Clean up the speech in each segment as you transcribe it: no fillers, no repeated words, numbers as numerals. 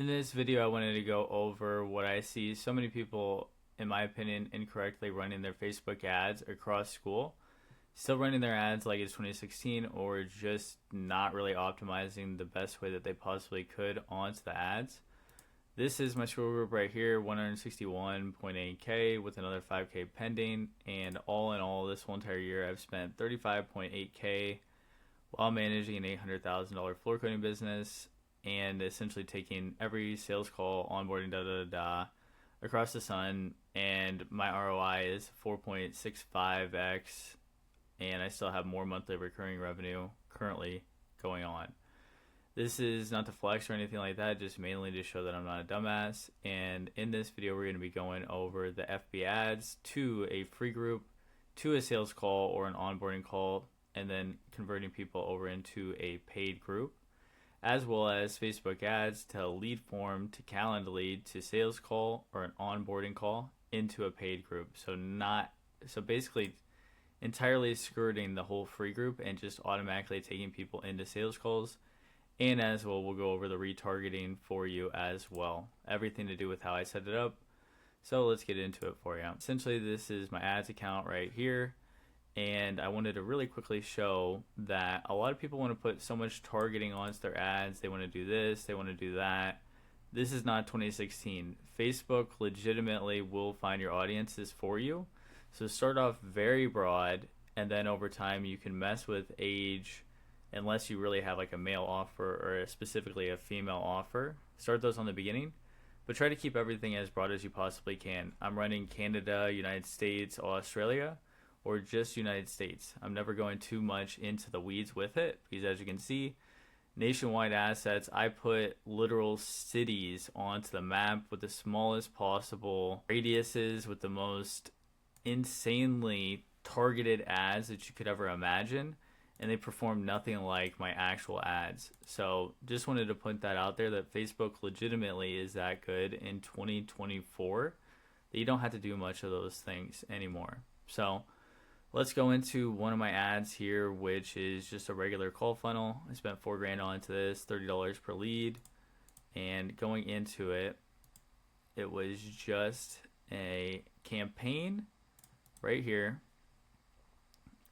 In this video, I wanted to go over what I see so many people, in my opinion, incorrectly running their Facebook ads across school. Still running their ads like it's 2016, or just not really optimizing the best way that they possibly could onto the ads. This is my school group right here, 161.8K with another 5K pending. And all in all, this whole entire year, I've spent 35.8K while managing an $800,000 floor coating business and essentially taking every sales call, onboarding, across the sun. And my ROI is 4.65x, and I still have more monthly recurring revenue currently going on. This is not to flex or anything like that, just mainly to show that I'm not a dumbass. And in this video, we're going to be going over the FB ads to a free group, to a sales call or an onboarding call, and then converting people over into a paid group, as well as Facebook ads to lead form, to calendar lead, to sales call or an onboarding call into a paid group. So basically entirely skirting the whole free group and just automatically taking people into sales calls. And as well, we'll go over the retargeting for you as well. Everything to do with how I set it up. So let's get into it for you. Essentially, this is my ads account right here. And I wanted to really quickly show that a lot of people want to put so much targeting onto their ads. They want to do this, they want to do that. This is not 2016. Facebook legitimately will find your audiences for you. So start off very broad, and then over time you can mess with age, unless you really have like a male offer or specifically a female offer. Start those on the beginning, but try to keep everything as broad as you possibly can. I'm running Canada, United States, Australia, or just United States. I'm never going too much into the weeds with it, because as you can see, nationwide assets, I put literal cities onto the map with the smallest possible radiuses, with the most insanely targeted ads that you could ever imagine, and they perform nothing like my actual ads. So just wanted to put that out there, that Facebook legitimately is that good in 2024 that you don't have to do much of those things anymore. So let's go into one of my ads here, which is just a regular call funnel. I spent $4,000 onto this, $30 per lead. And going into it, it was just a campaign right here.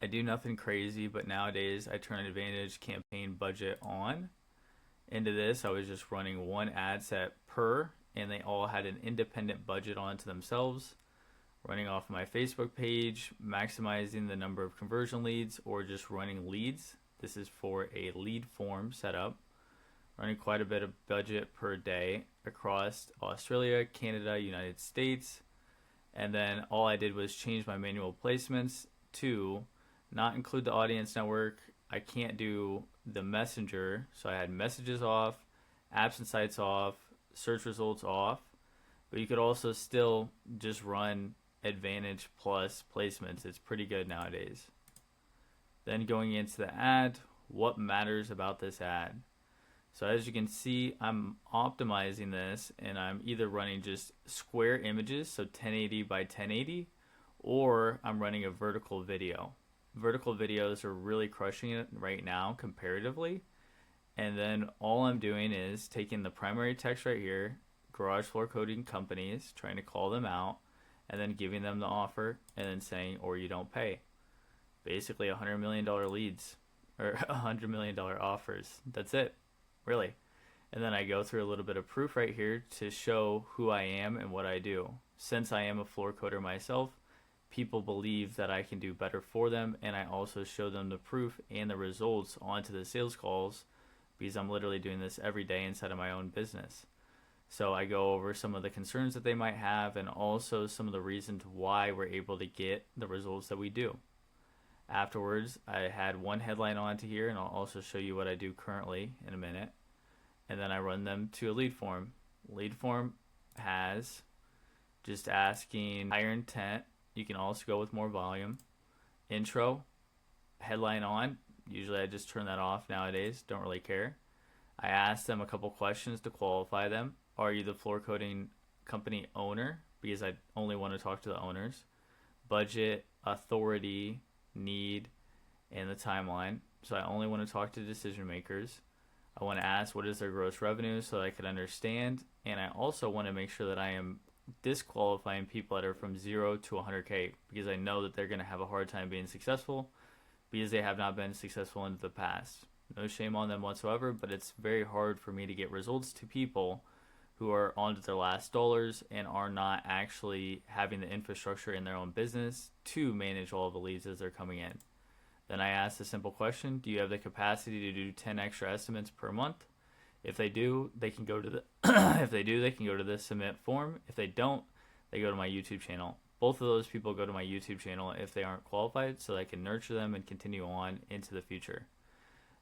I do nothing crazy, but nowadays I turn Advantage campaign budget on. Into this, I was just running one ad set per, and they all had an independent budget onto themselves. Running off my Facebook page, maximizing the number of conversion leads, or just running leads. This is for a lead form setup. Running quite a bit of budget per day across Australia, Canada, United States. And then all I did was change my manual placements to not include the audience network. I can't do the messenger, so I had messages off, apps and sites off, search results off. But you could also still just run Advantage plus placements. It's pretty good nowadays. Then going into the ad, what matters about this ad? So as you can see, I'm optimizing this, and I'm either running just square images, so 1080 by 1080, or I'm running a vertical video. Vertical videos are really crushing it right now comparatively. And then all I'm doing is taking the primary text right here, garage floor coating companies, trying to call them out, and then giving them the offer, and then saying, or you don't pay. Basically $100 million leads, or $100 million offers. That's it, really. And then I go through a little bit of proof right here to show who I am and what I do. Since I am a floor coater myself, people believe that I can do better for them, and I also show them the proof and the results onto the sales calls, because I'm literally doing this every day inside of my own business. So I go over some of the concerns that they might have, and also some of the reasons why we're able to get the results that we do. Afterwards, I had one headline onto here, and I'll also show you what I do currently in a minute. And then I run them to a lead form. Lead form has just asking higher intent. You can also go with more volume. Intro, headline on. Usually I just turn that off nowadays. Don't really care. I ask them a couple questions to qualify them. Are you the floor coating company owner? Because I only want to talk to the owners. Budget, authority, need, and the timeline. So I only want to talk to decision makers. I want to ask what is their gross revenue so that I can understand, and I also want to make sure that I am disqualifying people that are from 0 to 100K, because I know that they're going to have a hard time being successful because they have not been successful in the past. No shame on them whatsoever, but it's very hard for me to get results to people who are on to their last dollars and are not actually having the infrastructure in their own business to manage all of the leads as they're coming in. Then I ask the simple question, do you have the capacity to do 10 extra estimates per month? If they do, they can go to the if they do, they can go to the submit form. If they don't, they go to my YouTube channel. Both of those people go to my YouTube channel if they aren't qualified, so I can nurture them and continue on into the future.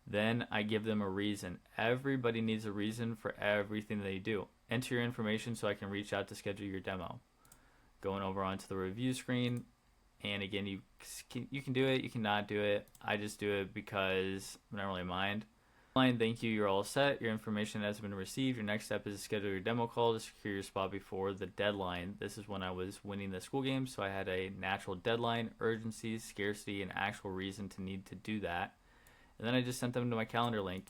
Then I give them a reason. Everybody needs a reason for everything they do. Enter your information so I can reach out to schedule your demo. Going over onto the review screen, and again, you can do it, you cannot do it. I just do it because I don't really mind. Thank you, you're all set. Your information has been received. Your next step is to schedule your demo call to secure your spot before the deadline. This is when I was winning the school game, so I had a natural deadline, urgency, scarcity, and actual reason to need to do that. And then I just sent them to my calendar link.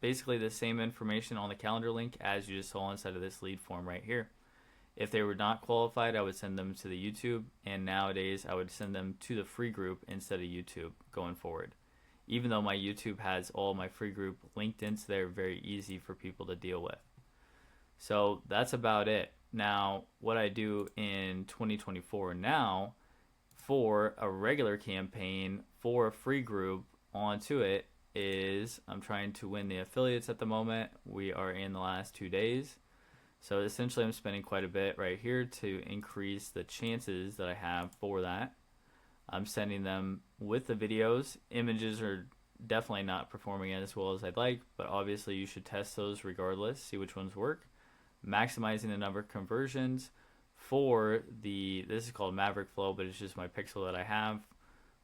Basically the same information on the calendar link as you just saw inside of this lead form right here. If they were not qualified, I would send them to the YouTube, and nowadays I would send them to the free group instead of YouTube going forward. Even though my YouTube has all my free group linked into there, very easy for people to deal with. So that's about it. Now, what I do in 2024 now for a regular campaign for a free group onto it is I'm trying to win the affiliates at the moment. We are in the last 2 days. So essentially I'm spending quite a bit right here to increase the chances that I have for that. I'm sending them with the videos. Images are definitely not performing as well as I'd like, but obviously you should test those regardless, see which ones work. Maximizing the number of conversions for this is called Maverick Flow, but it's just my pixel that I have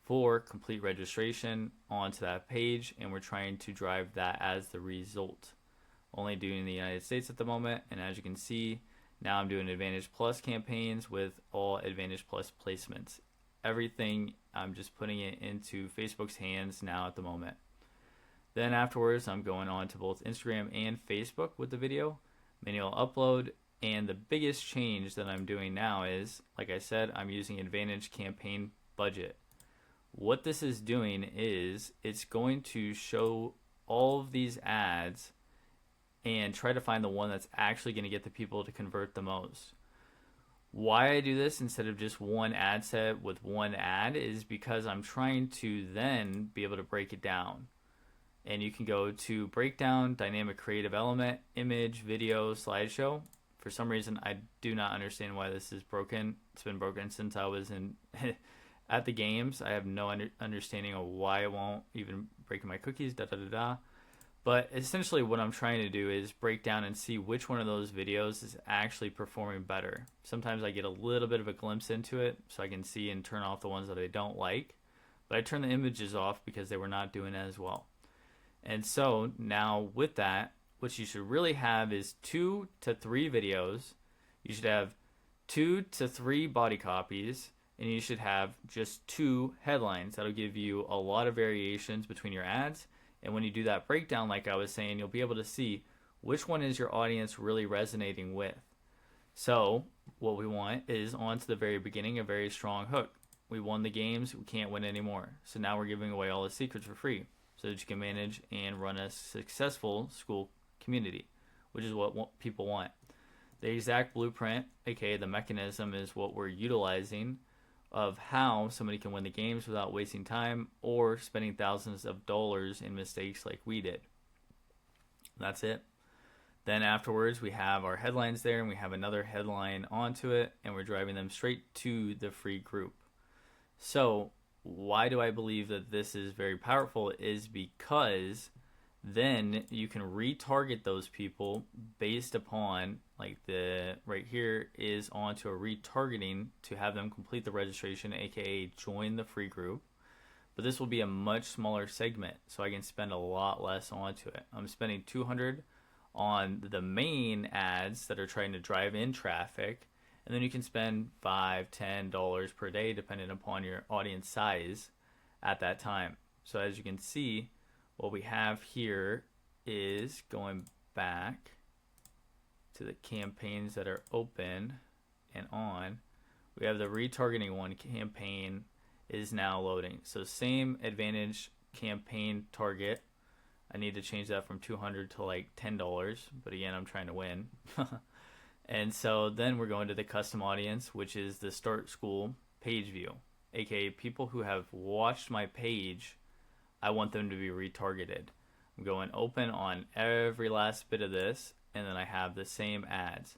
for complete registration onto that page, and we're trying to drive that as the result. Only doing the United States at the moment, and as you can see, now I'm doing Advantage Plus campaigns with all Advantage Plus placements. Everything, I'm just putting it into Facebook's hands now at the moment. Then afterwards, I'm going on to both Instagram and Facebook with the video, manual upload, and the biggest change that I'm doing now is, like I said, I'm using Advantage Campaign Budget. What this is doing is it's going to show all of these ads and try to find the one that's actually going to get the people to convert the most. Why I do this instead of just one ad set with one ad is because I'm trying to then be able to break it down. And you can go to breakdown, dynamic creative element, image, video, slideshow. For some reason, I do not understand why this is broken. It's been broken since I was in at the games. I have no understanding of why it won't even break my cookies, But essentially what I'm trying to do is break down and see which one of those videos is actually performing better. Sometimes I get a little bit of a glimpse into it so I can see and turn off the ones that I don't like. But I turn the images off because they were not doing as well. And so now with that, what you should really have is 2 to 3 videos. You should have 2 to 3 body copies. And you should have just 2 headlines. That'll give you a lot of variations between your ads. And when you do that breakdown, like I was saying, you'll be able to see which one is your audience really resonating with. So what we want is on to the very beginning, a very strong hook. We won the games, we can't win anymore. So now we're giving away all the secrets for free so that you can manage and run a successful school community, which is what people want. The exact blueprint, aka the mechanism, is what we're utilizing of how somebody can win the games without wasting time or spending thousands of dollars in mistakes like we did. That's it. Then afterwards, we have our headlines there, and we have another headline onto it, and we're driving them straight to the free group. So why do I believe that this is very powerful is because then you can retarget those people based upon, like the right here is onto a retargeting to have them complete the registration, aka join the free group. But this will be a much smaller segment, so I can spend a lot less onto it. I'm spending $200 on the main ads that are trying to drive in traffic, and then you can spend $5, $10 per day depending upon your audience size at that time. So as you can see, what we have here is going back to the campaigns that are open and on. We have the retargeting one campaign is now loading. So same advantage campaign target. I need to change that from $200 to like $10, but again, I'm trying to win. And so then we're going to the custom audience, which is the Start School page view, aka people who have watched my page. I want them to be retargeted. I'm going open on every last bit of this, and then I have the same ads.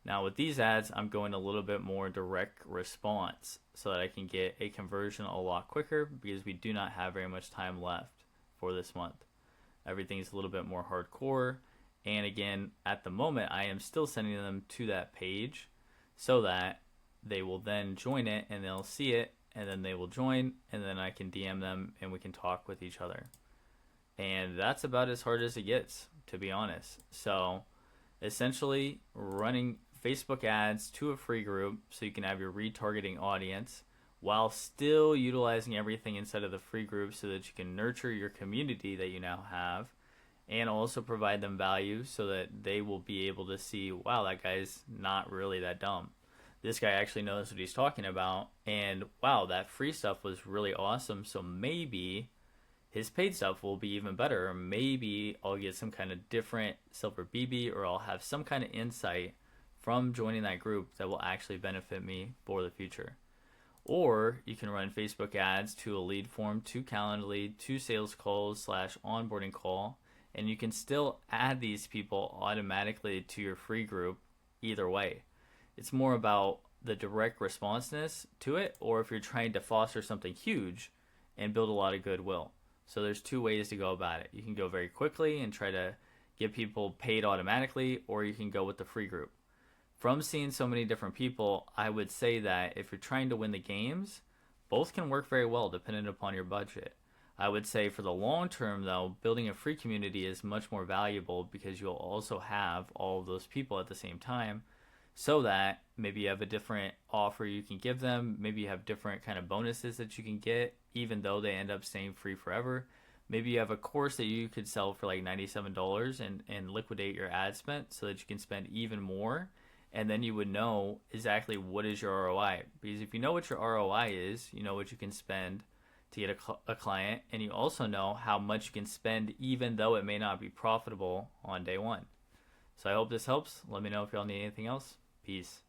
Now with these ads, I'm going a little bit more direct response so that I can get a conversion a lot quicker, because we do not have very much time left for this month. Everything's a little bit more hardcore. And again, at the moment, I am still sending them to that page so that they will then join it and they'll see it, and then they will join, and then I can DM them and we can talk with each other. And that's about as hard as it gets, to be honest. So essentially running Facebook ads to a free group so you can have your retargeting audience while still utilizing everything inside of the free group so that you can nurture your community that you now have, and also provide them value so that they will be able to see, wow, that guy's not really that dumb. This guy actually knows what he's talking about, and wow, that free stuff was really awesome, so maybe his paid stuff will be even better, or maybe I'll get some kind of different silver BB, or I'll have some kind of insight from joining that group that will actually benefit me for the future. Or you can run Facebook ads to a lead form, to Calendly, to sales calls / onboarding call, and you can still add these people automatically to your free group either way. It's more about the direct responsiveness to it, or if you're trying to foster something huge and build a lot of goodwill. So there's two ways to go about it. You can go very quickly and try to get people paid automatically, or you can go with the free group. From seeing so many different people, I would say that if you're trying to win the games, both can work very well depending upon your budget. I would say for the long term, though, building a free community is much more valuable, because you'll also have all of those people at the same time, so that maybe you have a different offer you can give them. Maybe you have different kind of bonuses that you can get, even though they end up staying free forever. Maybe you have a course that you could sell for like $97 and liquidate your ad spend so that you can spend even more. And then you would know exactly what is your ROI. Because if you know what your ROI is, you know what you can spend to get a client, and you also know how much you can spend even though it may not be profitable on day one. So I hope this helps. Let me know if y'all need anything else. Peace.